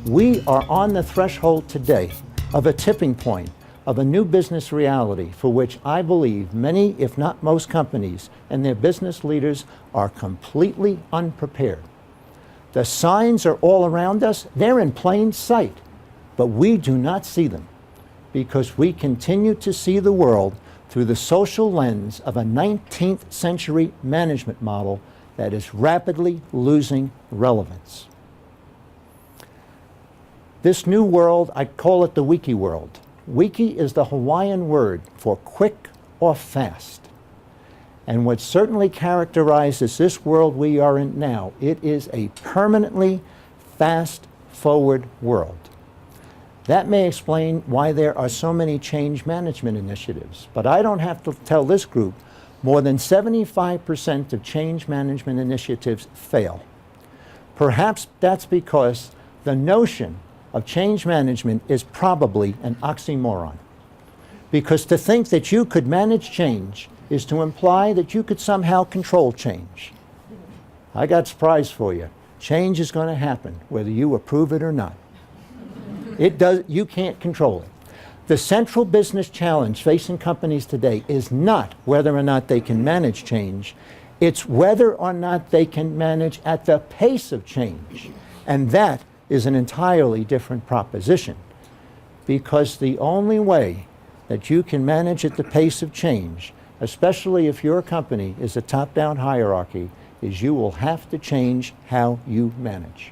We are on the threshold today of a tipping point of a new business reality for which I believe many, if not most companies and their business leaders are completely unprepared. The signs are all around us. They're in plain sight, but we do not see them because we continue to see the world through the social lens of a 19th century management model that is rapidly losing relevance. This new world, I call it the wiki world. Wiki is the Hawaiian word for quick or fast. And what certainly characterizes this world we are in now, it is a permanently fast-forward world. That may explain why there are so many change management initiatives. But I don't have to tell this group more than 75% of change management initiatives fail. Perhaps that's because the notion of change management is probably an oxymoron. Because to think that you could manage change is to imply that you could somehow control change. I got a surprise for you. Change is going to happen, whether you approve it or not. You can't control it. The central business challenge facing companies today is not whether or not they can manage change. It's whether or not they can manage at the pace of change. And that is an entirely different proposition. Because the only way that you can manage at the pace of change, especially if your company is a top-down hierarchy, is you will have to change how you manage.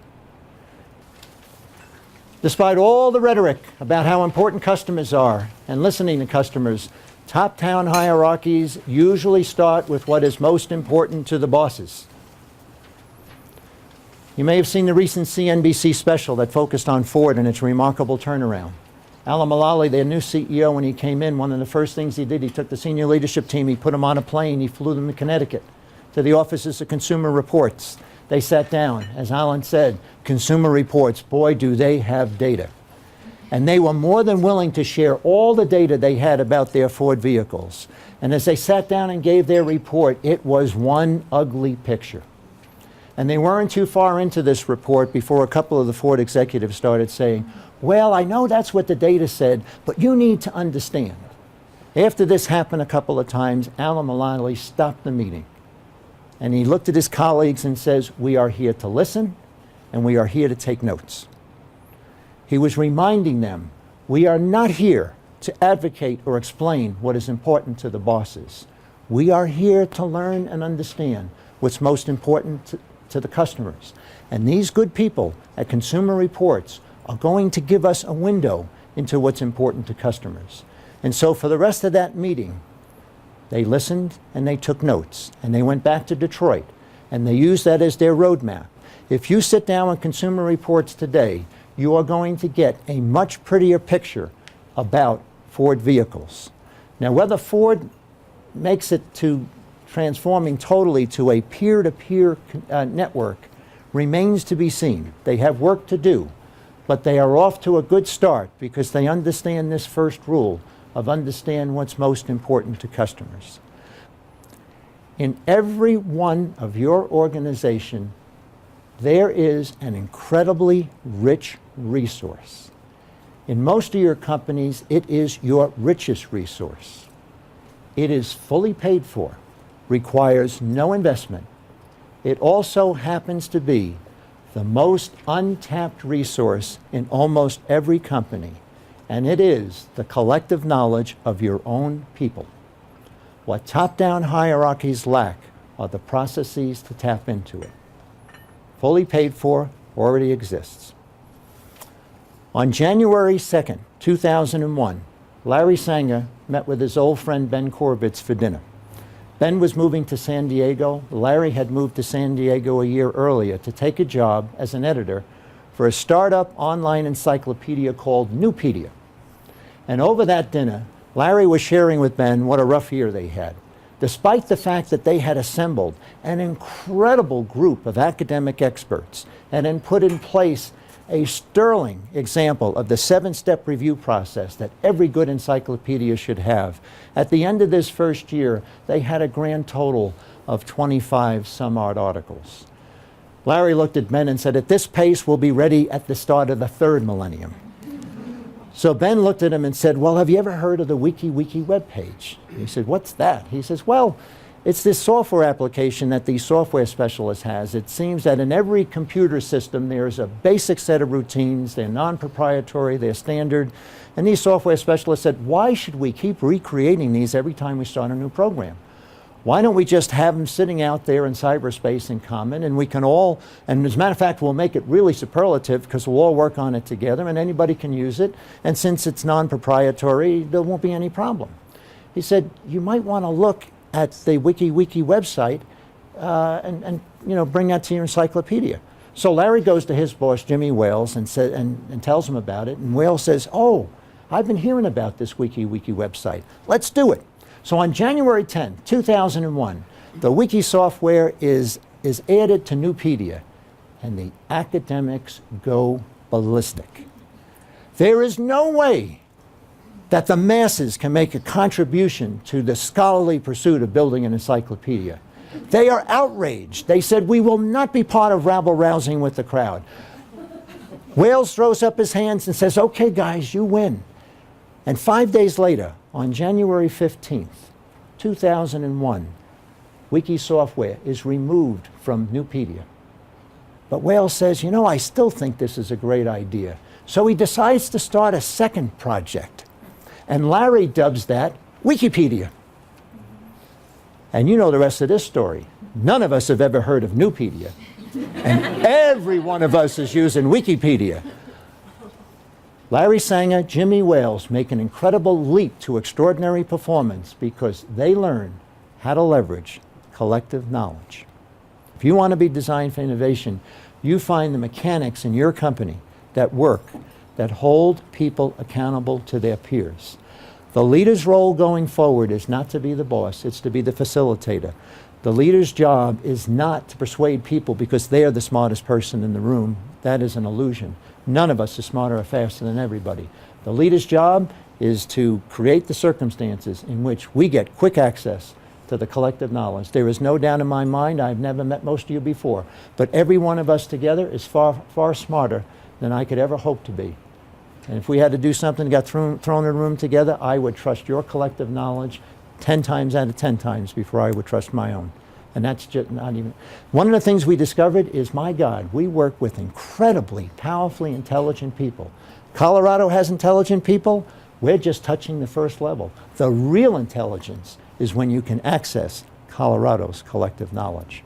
Despite all the rhetoric about how important customers are and listening to customers, top-down hierarchies usually start with what is most important to the bosses. You may have seen the recent CNBC special that focused on Ford and its remarkable turnaround. Alan Mulally, their new CEO, when he came in, one of the first things he did, he took the senior leadership team, he put them on a plane, he flew them to Connecticut, to the offices of Consumer Reports. They sat down, as Alan said, Consumer Reports, boy, do they have data. And they were more than willing to share all the data they had about their Ford vehicles. And as they sat down and gave their report, it was one ugly picture. And they weren't too far into this report before a couple of the Ford executives started saying, well, I know that's what the data said, but you need to understand. After this happened a couple of times, Alan Mulally stopped the meeting. And he looked at his colleagues and says, we are here to listen, and we are here to take notes. He was reminding them, we are not here to advocate or explain what is important to the bosses. We are here to learn and understand what's most important to the customers. And these good people at Consumer Reports are going to give us a window into what's important to customers. And so for the rest of that meeting, they listened and they took notes, and they went back to Detroit, and they used that as their roadmap. If you sit down with Consumer Reports today, you are going to get a much prettier picture about Ford vehicles. Now, whether Ford makes it to transforming totally to a peer-to-peer network remains to be seen. They have work to do, but they are off to a good start because they understand this first rule of understand what's most important to customers. In every one of your organization, there is an incredibly rich resource. In most of your companies, it is your richest resource. It is fully paid for, requires no investment. It also happens to be the most untapped resource in almost every company. And it is the collective knowledge of your own people. What top-down hierarchies lack are the processes to tap into it. Fully paid for, already exists. On January 2nd, 2001, Larry Sanger met with his old friend Ben Korovitz for dinner. Ben was moving to San Diego. Larry had moved to San Diego a year earlier to take a job as an editor for a startup online encyclopedia called Newpedia. And over that dinner, Larry was sharing with Ben what a rough year they had, despite the fact that they had assembled an incredible group of academic experts and then put in place a sterling example of the 7-step review process that every good encyclopedia should have. At the end of this first year, they had a grand total of 25 some odd articles. Larry looked at Ben and said, at this pace, we'll be ready at the start of the third millennium. So Ben looked at him and said, well, have you ever heard of the WikiWiki webpage? He said, what's that? He says, well, it's this software application that the software specialist has. It seems that in every computer system, there's a basic set of routines. They're non-proprietary, they're standard. And these software specialists said, why should we keep recreating these every time we start a new program? Why don't we just have them sitting out there in cyberspace in common, and we can all, and as a matter of fact, we'll make it really superlative because we'll all work on it together and anybody can use it. And since it's non-proprietary, there won't be any problem. He said, you might want to look at the WikiWiki website and bring that to your encyclopedia. So Larry goes to his boss, Jimmy Wales, and tells him about it. And Wales says, oh, I've been hearing about this WikiWiki website. Let's do it. So on January 10, 2001, the Wiki software is added to Nupedia, and the academics go ballistic. There is no way that the masses can make a contribution to the scholarly pursuit of building an encyclopedia. They are outraged. They said, we will not be part of rabble-rousing with the crowd. Wales throws up his hands and says, okay, guys, you win. And 5 days later, on January 15th, 2001, Wiki software is removed from Nupedia. But Wales says, I still think this is a great idea. So he decides to start a second project. And Larry dubs that Wikipedia. And you know the rest of this story. None of us have ever heard of Nupedia. And every one of us is using Wikipedia. Larry Sanger, Jimmy Wales make an incredible leap to extraordinary performance because they learn how to leverage collective knowledge. If you want to be designed for innovation, you find the mechanics in your company that work, that hold people accountable to their peers. The leader's role going forward is not to be the boss, it's to be the facilitator. The leader's job is not to persuade people because they are the smartest person in the room. That is an illusion. None of us is smarter or faster than everybody. The leader's job is to create the circumstances in which we get quick access to the collective knowledge. There is no doubt in my mind, I've never met most of you before, but every one of us together is far, far smarter than I could ever hope to be. And if we had to do something that got thrown in a room together, I would trust your collective knowledge 10 times out of 10 times before I would trust my own. And that's just not even... One of the things we discovered is, my God, we work with incredibly, powerfully intelligent people. Colorado has intelligent people. We're just touching the first level. The real intelligence is when you can access Colorado's collective knowledge.